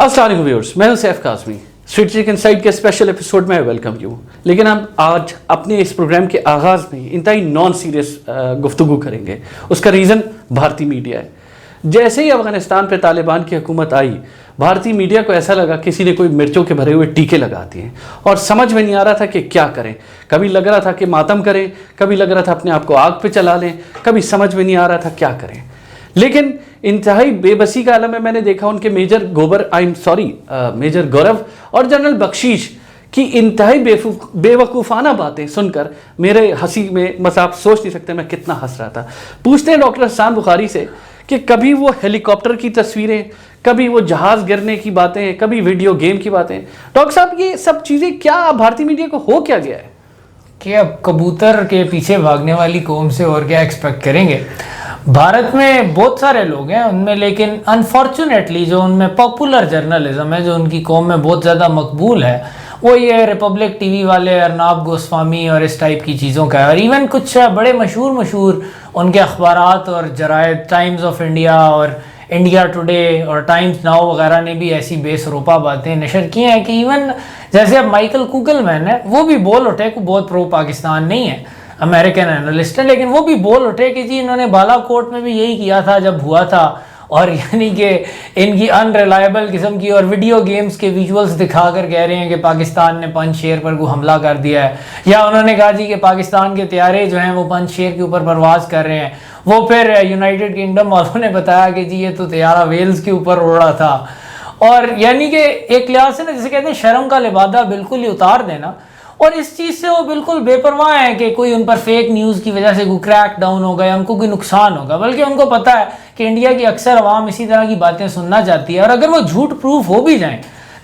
अस्सलाम वालेकुम व्यूअर्स, मैं हूं सैफ काज़मी। स्ट्रेटेजिक इनसाइट के स्पेशल एपिसोड में वेलकम यू। लेकिन हम आज अपने इस प्रोग्राम के आगाज़ में इंतहाई नॉन सीरियस गुफ्तगू करेंगे। उसका रीज़न भारतीय मीडिया है। जैसे ही अफगानिस्तान पे तालिबान की हुकूमत आई, भारतीय मीडिया को ऐसा लगा किसी ने कोई मिर्चों के भरे हुए टीके लगा दिए और समझ में नहीं आ रहा था कि क्या करें। कभी लग रहा था कि मातम करें, कभी लग रहा था अपने आप को आग पे चला लें, कभी समझ में नहीं आ रहा था क्या करें। लेकिन इंतहाई बेबसी का आलम में मैंने देखा उनके मेजर गौरव और जनरल बख्शीश की इंतहाई बेवकूफ़ाना बातें सुनकर मेरे हंसी में बस आप सोच नहीं सकते मैं कितना हंस रहा था। पूछते हैं डॉक्टर हसन बुखारी से कि कभी वो हेलीकॉप्टर की तस्वीरें, कभी वो जहाज़ गिरने की बातें, कभी वीडियो गेम की बातें। डॉक्टर साहब, ये सब चीज़ें क्या भारतीय मीडिया को हो क्या गया है कि अब कबूतर के पीछे भागने वाली कौम से और क्या एक्सपेक्ट करेंगे। भारत में बहुत सारे लोग हैं उनमें, लेकिन अनफॉर्चुनेटली जो उनमें पॉपुलर जर्नलिज्म है, जो उनकी कौम में बहुत ज़्यादा मकबूल है, वो ये रिपब्लिक टीवी वाले अर्नाब गोस्वामी और इस टाइप की चीज़ों का है। और इवन कुछ बड़े मशहूर उनके अखबारात और जरायद, टाइम्स ऑफ इंडिया और इंडिया टुडे और टाइम्स नाउ वगैरह ने भी ऐसी बेसरोपा बातें नशर की हैं कि इवन जैसे अब माइकल कुगलमैन है, वो भी बोल उठे कि बहुत प्रो पाकिस्तान नहीं है, अमेरिकन एनालिस्ट है, लेकिन वो भी बोल उठे कि जी इन्होंने बालाकोट में भी यही किया था जब हुआ था। और यानी कि इनकी अनरिलायबल किस्म की और वीडियो गेम्स के विजुअल्स दिखाकर कह रहे हैं कि पाकिस्तान ने पंजशेर पर को हमला कर दिया है, या उन्होंने कहा जी कि पाकिस्तान के तैयारे जो हैं वो पंजशेर के ऊपर परवाज़ कर रहे हैं। वो फिर यूनाइटेड किंगडम वालों ने बताया कि जी ये तो तैयारा वेल्स के ऊपर उड़ रहा था। और यानी कि एक लिहाज से ना, जैसे कहते हैं शर्म का लिबादा बिल्कुल ही उतार देना। और इस चीज़ से वो बिल्कुल बेपरवाह है कि कोई उन पर फेक न्यूज़ की वजह से कोई क्रैक डाउन होगा या उनको कोई नुकसान होगा, बल्कि उनको पता है कि इंडिया की अक्सर आवाम इसी तरह की बातें सुनना चाहती है। और अगर वो झूठ प्रूफ हो भी जाएं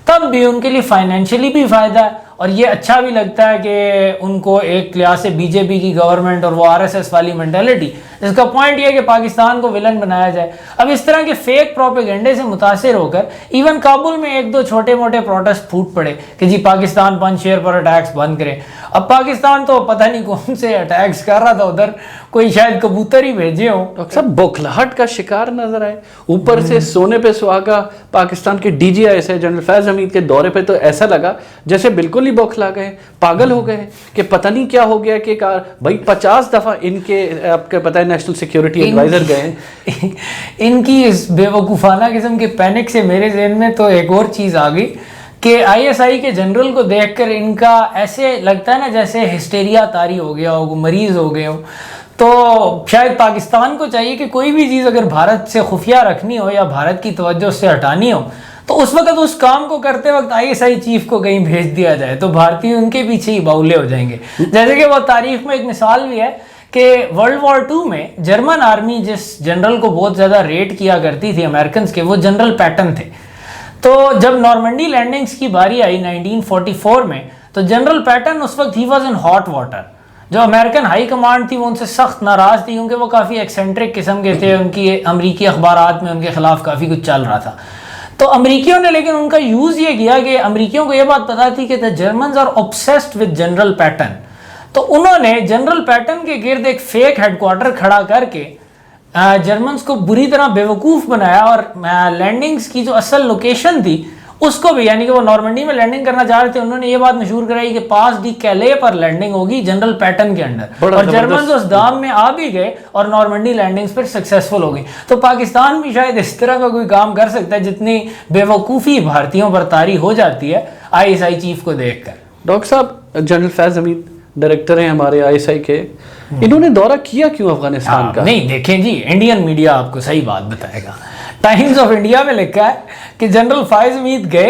तब भी उनके लिए फाइनेंशियली भी फ़ायदा है, और ये अच्छा भी लगता है कि उनको एक लिहाज से बीजेपी की गवर्नमेंट और वो आरएसएस वाली मेंटालिटी, जिसका पॉइंट ये है कि पाकिस्तान को विलन बनाया जाए। अब इस तरह के फेक प्रोपेगेंडे से मुतासिर होकर इवन काबुल में एक दो छोटे मोटे प्रोटेस्ट फूट पड़े कि जी पाकिस्तान पंजशेर पर अटैक्स बंद करे। अब पाकिस्तान तो पता नहीं कौन से अटैक्स कर रहा था, उधर कोई शायद कबूतर ही भेजे हों। डॉक्टर साहब, बौखलाहट का शिकार नजर आए। ऊपर से सोने पे सुहागा पाकिस्तान के डीजीआई से जनरल फैज हमीद के दौरे पे तो ऐसा लगा जैसे बिल्कुल ही बौखला गए, पागल हो गए कि पता नहीं क्या हो गया कि भाई 50 दफ़ा इनके आपके पता है नेशनल सिक्योरिटी एडवाइजर गए। इनकी इस बेवकूफ़ाना किस्म के पैनिक से मेरे ज़हन में तो एक और चीज़ आ गई कि आईएसआई के जनरल को देखकर इनका ऐसे लगता है ना जैसे हिस्टेरिया तारी हो गया हो, मरीज़ हो गए हो। तो शायद पाकिस्तान को चाहिए कि कोई भी चीज़ अगर भारत से खुफिया रखनी हो या भारत की तवज्जो से हटानी हो तो उस वक्त उस काम को करते वक्त आईएसआई चीफ को कहीं भेज दिया जाए, तो भारतीय उनके पीछे ही बाउले हो जाएंगे। जैसे कि वो तारीख में एक मिसाल भी है कि वर्ल्ड वॉर 2 में जर्मन आर्मी जिस जनरल को बहुत ज़्यादा रेट किया करती थी अमेरिकन के, वो जनरल पैटन थे। तो जब नॉर्मंडी लैंडिंग्स की बारी आई 1944 में, तो जनरल पैटन उस वक्त he was in hot water. जो अमेरिकन हाई कमांड थी वो उनसे सख्त नाराज़ थी क्योंकि वो काफ़ी एक्सेंट्रिक किस्म के थे, उनकी अमरीकी अखबारात में उनके खिलाफ काफ़ी कुछ चल रहा था। तो अमरीकियों ने लेकिन उनका यूज़ ये किया कि अमरीकियों को ये बात पता थी कि the Germans are obsessed with General Patton, तो उन्होंने जनरल पैटन के गिर्द एक फेक हेडक्वार्टर खड़ा करके जर्मन्स को बुरी तरह बेवकूफ़ बनाया और लैंडिंग्स की जो असल लोकेशन थी उसको भी, यानी कि वो नॉर्मंडी में लैंडिंग करना चाह रहे थे, उन्होंने ये बात मशहूर कराई कि पास डी कैले पर लैंडिंग होगी जनरल पैटन के अंडर, और जर्मन्स उस दाम में आ भी गए और नॉर्मंडी लैंडिंग्स पर सक्सेसफुल हो गई। तो पाकिस्तान भी शायद इस तरह का कोई काम कर सकता है जितनी बेवकूफ़ी भारतीयों पर तारी हो जाती है आईएसआई चीफ को देखकर। डॉक्टर साहब, जनरल फैज हमीद डायरेक्टर हैं हमारे आईएसआई के, इन्होंने दौरा किया क्यों अफगानिस्तान का? नहीं, देखें जी, इंडियन मीडिया आपको सही बात बताएगा। टाइम्स ऑफ इंडिया में लिखा है कि जनरल फैज हमीद गए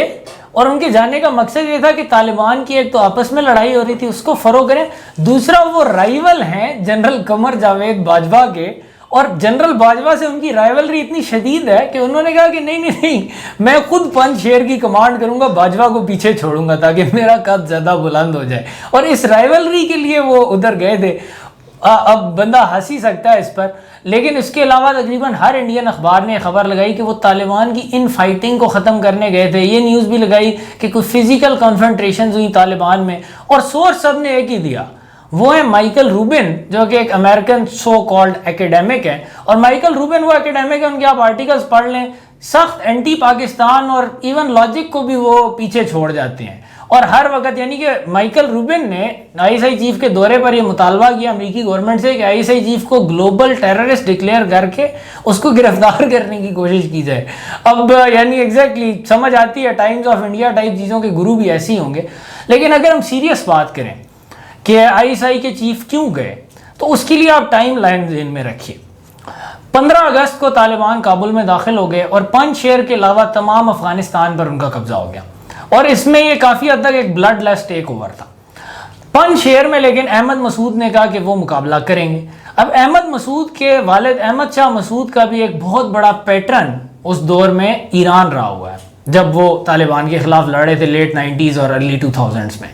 और उनके जाने का मकसद ये था कि तालिबान की एक तो आपस में लड़ाई हो रही थी उसको फरोग करें, दूसरा वो राइवल हैं जनरल कमर जावेद बाजवा के, और जनरल बाजवा से उनकी राइवलरी इतनी शदीद है कि उन्होंने कहा कि नहीं, मैं खुद पंजशेर की कमांड करूंगा, बाजवा को पीछे छोड़ूंगा ताकि मेरा कद ज़्यादा बुलंद हो जाए। और इस राइवलरी के लिए वो उधर गए थे। अब बंदा हंस ही सकता है इस पर, लेकिन इसके अलावा तकरीबन हर इंडियन अखबार ने खबर लगाई कि वो तालिबान की इन फाइटिंग को ख़त्म करने गए थे। ये न्यूज़ भी लगाई कि कुछ फिजिकल कॉन्फ्रंट्रेशन हुई तालिबान में, और सोर्स सब ने एक ही दिया, वो है माइकल रूबिन, जो कि एक अमेरिकन सो कॉल्ड एकेडमिक है। और माइकल रूबिन वो एकेडमिक है, उनके आप आर्टिकल्स पढ़ लें سخت اینٹی پاکستان اور ایون لاجک کو بھی وہ پیچھے چھوڑ جاتے ہیں. اور ہر وقت یعنی کہ مائیکل روبن نے آئی ایس آئی چیف کے دورے پر یہ مطالبہ کیا امریکی گورنمنٹ سے کہ آئی ایس آئی چیف کو گلوبل ٹیررسٹ ڈکلیئر کر کے اس کو گرفتار کرنے کی کوشش کی جائے. اب یعنی ایگزیکٹلی سمجھ آتی ہے ٹائمز آف انڈیا ٹائپ چیزوں کے گرو بھی ایسے ہی ہوں گے. لیکن اگر ہم سیریس بات کریں کہ آئی ایس آئی کے چیف کیوں گئے تو اس کے لیے آپ ٹائم لائن ذہن میں رکھیے. 15 اگست کو طالبان کابل میں داخل ہو گئے اور پنج شیر کے علاوہ تمام افغانستان پر ان کا قبضہ ہو گیا, اور اس میں یہ کافی حد تک ایک بلڈ لیس ٹیک اوور تھا. پنج شیر میں لیکن احمد مسعود نے کہا کہ وہ مقابلہ کریں گے. اب احمد مسعود کے والد احمد شاہ مسعود کا بھی ایک بہت بڑا پیٹرن اس دور میں ایران رہا ہوا ہے, جب وہ طالبان کے خلاف لڑے تھے لیٹ 90s اور ارلی 2000s میں.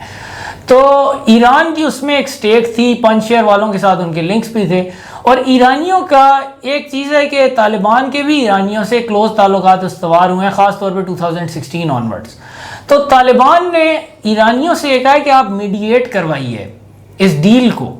تو ایران کی اس میں ایک سٹیک تھی, پنج شیر والوں کے ساتھ ان کے لنکس بھی تھے. اور ایرانیوں کا ایک چیز ہے کہ طالبان کے بھی ایرانیوں سے کلوز تعلقات استوار ہوئے ہیں, خاص طور پہ 2016 آنورڈز. تو طالبان نے ایرانیوں سے یہ کہا ہے کہ آپ میڈییٹ کروائیے اس ڈیل کو,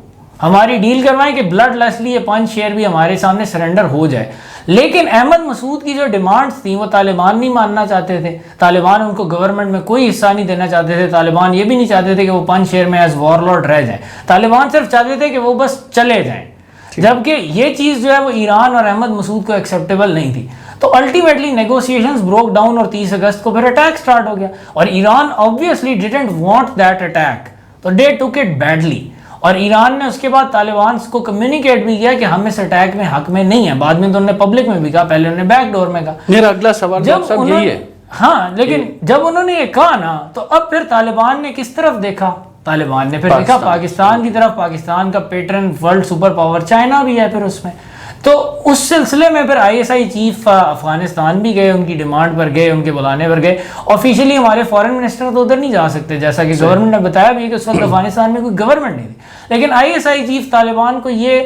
ہماری ڈیل کروائیں کہ بلڈ لیسلی یہ پنج شیر بھی ہمارے سامنے سرنڈر ہو جائے. لیکن احمد مسعود کی جو ڈیمانڈز تھیں وہ طالبان نہیں ماننا چاہتے تھے. طالبان ان کو گورنمنٹ میں کوئی حصہ نہیں دینا چاہتے تھے. طالبان یہ بھی نہیں چاہتے تھے کہ وہ پنج شیر میں ایز وار لارڈ رہ جائیں. طالبان صرف چاہتے تھے کہ وہ بس چلے جائیں, جبکہ یہ چیز جو ہے وہ ایران اور احمد مسعود کو ایکسیپٹیبل نہیں تھی. تو الٹیمیٹلی نیگوسیشنز بروک ڈاؤن اور 30 اگست کو پھر اٹیک سٹارٹ ہو گیا, اور Iran obviously didn't want that attack, تو they took it badly. اور ایران نے اس کے بعد طالبان کو کمیونیکیٹ بھی کیا کہ ہم اس اٹیک میں حق میں نہیں ہیں. بعد میں تو انہوں نے پبلک میں بھی کہا, پہلے انہوں نے بیک ڈور میں کہا. میرا اگلا سوال صاحب یہی ہے. ہاں, لیکن جب انہوں نے یہ کہا نا تو اب پھر طالبان نے کس طرف دیکھا؟ طالبان نے پھر دیکھا پاکستان کی طرف. پاکستان کا pattern world super power China بھی ہے پھر اس میں. تو اس سلسلے میں پھر I S I chief Afghanistan بھی گئے, ان کی ڈیمانڈ پر گئے, ان کے بلانے پر گئے. آفیشیلی ہمارے فارن منسٹر تو ادھر نہیں جا سکتے, جیسا کہ گورنمنٹ نے بتایا بھی ہے کہ اس وقت افغانستان میں کوئی گورنمنٹ نہیں تھی. لیکن I S I chief Taliban کو یہ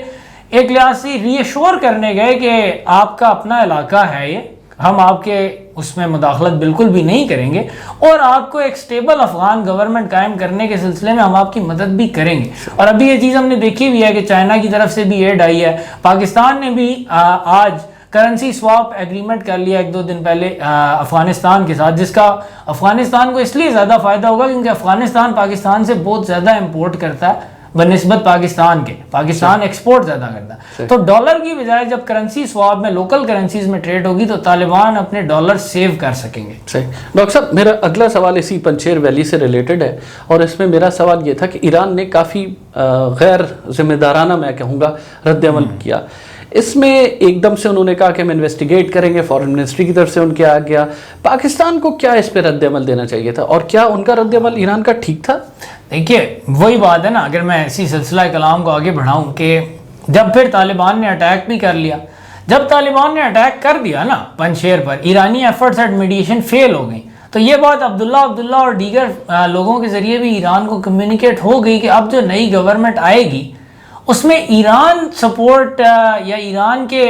ایک لحاظ سے ری ایشور کرنے گئے کہ آپ کا اپنا علاقہ ہے یہ, ہم آپ کے اس میں مداخلت بالکل بھی نہیں کریں گے, اور آپ کو ایک سٹیبل افغان گورنمنٹ قائم کرنے کے سلسلے میں ہم آپ کی مدد بھی کریں گے. اور ابھی یہ چیز ہم نے دیکھی بھی ہے کہ چائنا کی طرف سے بھی ایڈ آئی ہے. پاکستان نے بھی آج کرنسی سواپ ایگریمنٹ کر لیا 1-2 دن پہلے افغانستان کے ساتھ, جس کا افغانستان کو اس لیے زیادہ فائدہ ہوگا کیونکہ افغانستان پاکستان سے بہت زیادہ امپورٹ کرتا ہے بنسبت پاکستان کے. پاکستان ایکسپورٹ زیادہ کرتا ہے. تو ڈالر کی بجائے جب کرنسی سواب میں لوکل کرنسیز میں ٹریڈ ہوگی تو طالبان اپنے ڈالر سیو کر سکیں گے. صحیح. ڈاکٹر صاحب میرا اگلا سوال اسی پنجشیر ویلی سے ریلیٹڈ ہے, اور اس میں میرا سوال یہ تھا کہ ایران نے کافی غیر ذمہ دارانہ میں کہوں گا رد عمل کیا. اس میں ایک دم سے انہوں نے کہا کہ ہم انویسٹیگیٹ کریں گے, فارن منسٹری کی طرف سے ان کے آ گیا. پاکستان کو کیا اس پہ رد عمل دینا چاہیے تھا, اور کیا ان کا رد عمل ایران کا ٹھیک تھا؟ دیکھیے وہی بات ہے نا, اگر میں اسی سلسلہ کلام کو آگے بڑھاؤں کہ جب پھر طالبان نے اٹیک بھی کر لیا, جب طالبان نے اٹیک کر دیا نا پنج شیر پر, ایرانی ایفرٹس ایٹ میڈیشن فیل ہو گئی. تو یہ بات عبداللہ اور دیگر لوگوں کے ذریعے بھی ایران کو کمیونیکیٹ ہو گئی کہ اب جو نئی گورنمنٹ آئے گی اس میں ایران سپورٹ یا ایران کے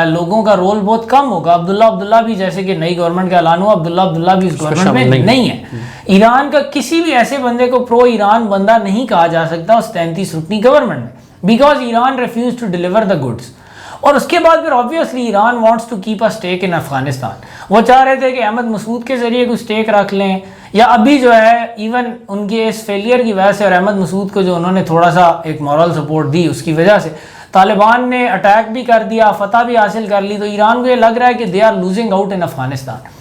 لوگوں کا رول بہت کم ہوگا. عبداللہ بھی جیسے کہ نئی گورنمنٹ کا اعلان ہوا, عبداللہ بھی اس گورنمنٹ میں نہیں ہے. ایران کا کسی بھی ایسے بندے کو پرو ایران بندہ نہیں کہا جا سکتا اس 33 رکنی گورنمنٹ میں, because Iran refuse to deliver the goods. اور اس کے بعد پھر obviously Iran wants to keep a stake in Afghanistan. وہ چاہ رہے تھے کہ احمد مسعود کے ذریعے کوئی اسٹیک رکھ لیں, یا ابھی جو ہے ایون ان کے اس فیلئر کی وجہ سے اور احمد مسعود کو جو انہوں نے تھوڑا سا ایک مورل سپورٹ دی اس کی وجہ سے طالبان نے اٹیک بھی کر دیا, فتح بھی حاصل کر لی. تو ایران کو یہ لگ رہا ہے کہ they are losing out in Afghanistan.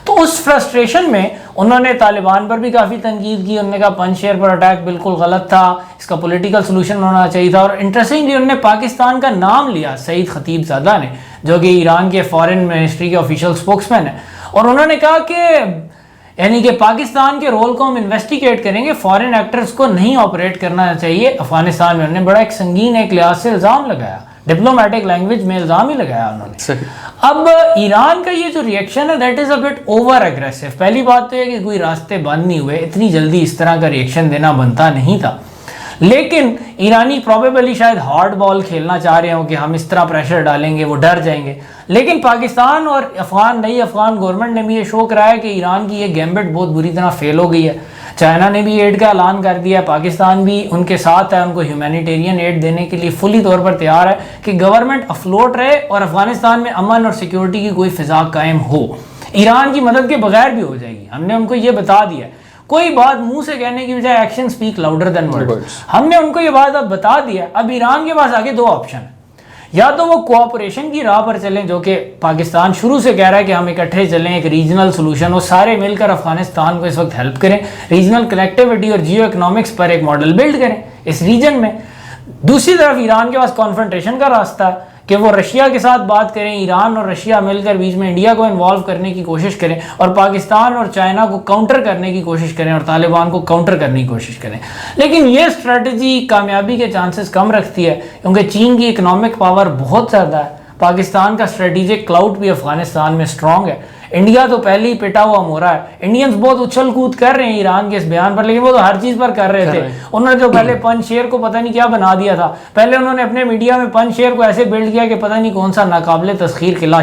تو اس فرسٹریشن میں انہوں نے طالبان پر بھی کافی تنقید کی. انہوں نے کہا پنج شیر پر اٹیک بالکل غلط تھا, اس کا پولیٹیکل سولوشن ہونا چاہیے تھا. اور انٹرسٹنگلی انہوں نے پاکستان کا نام لیا سعید خطیب زادہ نے, جو کہ ایران کے فارن منسٹری کے آفیشیل اسپوکس مین ہیں, اور انہوں نے کہا کہ یعنی کہ پاکستان کے رول کو ہم انویسٹیگیٹ کریں گے, فارن ایکٹرز کو نہیں آپریٹ کرنا چاہیے افغانستان میں. انہوں نے بڑا ایک سنگین ایک لحاظ سے الزام لگایا, ڈپلومیٹک لینگویج میں الزام ہی لگایا انہوں نے. اب ایران کا یہ جو ریئیکشن ہے that is a but over aggressive. پہلی بات تو یہ کہ کوئی راستے بند نہیں ہوئے, اتنی جلدی اس طرح کا ریئیکشن دینا بنتا نہیں تھا. لیکن ایرانی پروبیبلی شاید ہارڈ بال کھیلنا چاہ رہے ہوں کہ ہم اس طرح پریشر ڈالیں گے وہ ڈر جائیں گے. لیکن پاکستان اور نئی افغان گورنمنٹ نے بھی یہ شو کرایا کہ ایران کی یہ گیمبٹ بہت بری طرح فیل ہو گئی ہے. चाइना ने भी एड का ऐलान कर दिया है, पाकिस्तान भी उनके साथ है, उनको ह्यूमैनिटेरियन एड देने के लिए फुली तौर पर तैयार है कि गवर्नमेंट अफलोट रहे और अफगानिस्तान में अमन और सिक्योरिटी की कोई फिजा कायम हो। ईरान की मदद के बगैर भी हो जाएगी, हमने उनको ये बता दिया है। कोई बात मुंह से कहने की बजाय action speak louder than words, हमने उनको ये बात अब बता दिया। अब ईरान के पास आगे दो ऑप्शन है, या तो वो कोऑपरेशन की राह पर चलें, जो कि पाकिस्तान शुरू से कह रहा है कि हम इकट्ठे चलें, एक रीजनल सोल्यूशन हो, सारे मिलकर अफगानिस्तान को इस वक्त हेल्प करें, रीजनल कनेक्टिविटी और जियो इकोनॉमिक्स पर एक मॉडल बिल्ड करें इस रीजन में। दूसरी तरफ ईरान के पास कॉन्फ्रंटेशन का रास्ता है कि वो रशिया के साथ बात करें, ईरान और रशिया मिलकर बीच में इंडिया को इन्वॉल्व करने की कोशिश करें और पाकिस्तान और चाइना को काउंटर करने की कोशिश करें और तालिबान को काउंटर करने की कोशिश करें। लेकिन ये स्ट्रेटजी कामयाबी के चांसेस कम रखती है क्योंकि चीन की इकोनॉमिक पावर बहुत ज़्यादा है, पाकिस्तान का स्ट्रेटेजिक क्लाउड भी अफगानिस्तान में स्ट्रॉन्ग है, इंडिया तो पहले ही पिटा हुआ मोरा है। इंडियंस बहुत उछल कूद कर रहे हैं ईरान के इस बयान पर, लेकिन वो तो हर चीज़ पर कर रहे थे। उन्होंने जो पहले पंजशेर को पता नहीं क्या बना दिया था, पहले उन्होंने अपने मीडिया में पंजशेर को ऐसे बिल्ड किया कि पता नहीं कौन सा नाकाबिले तस्खीर किला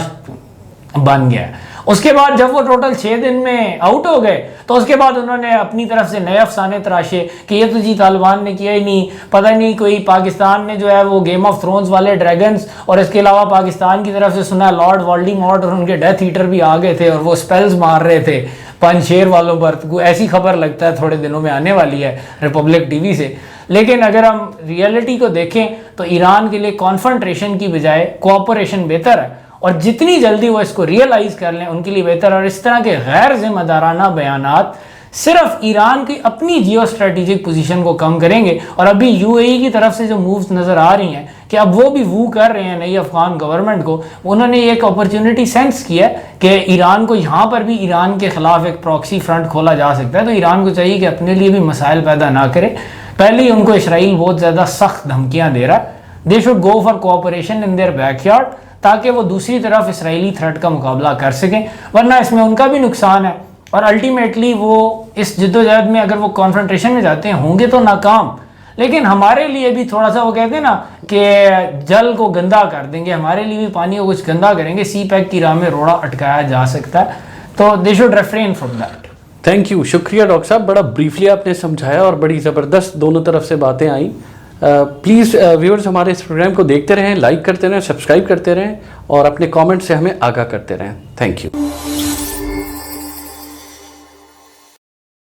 बन गया है। उसके बाद जब वो टोटल 6 दिन में आउट हो गए तो उसके बाद उन्होंने अपनी तरफ से नए अफसाने तराशे कि ये तो जी तालिबान ने किया ही नहीं, पता नहीं कोई पाकिस्तान ने जो है वो गेम ऑफ थ्रोन्स वाले ड्रैगन्स, और इसके अलावा पाकिस्तान की तरफ से सुना लॉर्ड वोल्डेमॉर्ट और उनके डेथ हीटर भी आ गए थे और वो स्पेल्स मार रहे थे पंजशेर वालों पर। ऐसी खबर लगता है थोड़े दिनों में आने वाली है रिपब्लिक टीवी से। लेकिन अगर हम रियलिटी को देखें तो ईरान के लिए कॉन्फ्रंटेशन की बजाय कोऑपरेशन बेहतर है, और जितनी जल्दी वो इसको रियलाइज़ कर लें उनके लिए बेहतर। और इस तरह के गैर जिम्मेदाराना बयानात सिर्फ ईरान की अपनी जियो स्ट्रेटेजिक पोजीशन को कम करेंगे। और अभी यूएई की तरफ से जो मूव्स नज़र आ रही हैं कि अब वो भी वू कर रहे हैं नई अफगान गवर्नमेंट को, उन्होंने एक अपॉर्चुनिटी सेंस किया कि ईरान को यहाँ पर भी ईरान के खिलाफ एक प्रॉक्सी फ्रंट खोला जा सकता है। तो ईरान को चाहिए कि अपने लिए भी मसाइल पैदा ना करे। पहले ही उनको इसराइल बहुत ज़्यादा सख्त धमकियाँ दे रहा है, they should go for cooperation in their backyard, ताकि वो दूसरी तरफ इसराइली थ्रेट का मुकाबला कर सकें, वरना इसमें उनका भी नुकसान है। और अल्टीमेटली वो इस जद्दोजहद में अगर वो कॉन्फ्रंटेशन में जाते हैं होंगे तो नाकाम, लेकिन हमारे लिए भी थोड़ा सा वो कहते हैं ना कि जल को गंदा कर देंगे, हमारे लिए भी पानी को कुछ गंदा करेंगे, सी पैक की राह में रोड़ा अटकाया जा सकता है। तो they should refrain from that. Thank you, शुक्रिया डॉक्टर साहब, बड़ा ब्रीफली आपने समझाया और बड़ी ज़बरदस्त दोनों तरफ से बातें आई। प्लीज़ व्यूअर्स हमारे इस प्रोग्राम को देखते रहें, लाइक करते रहें, सब्सक्राइब करते रहें और अपने कमेंट से हमें आगाह करते रहें। Thank you.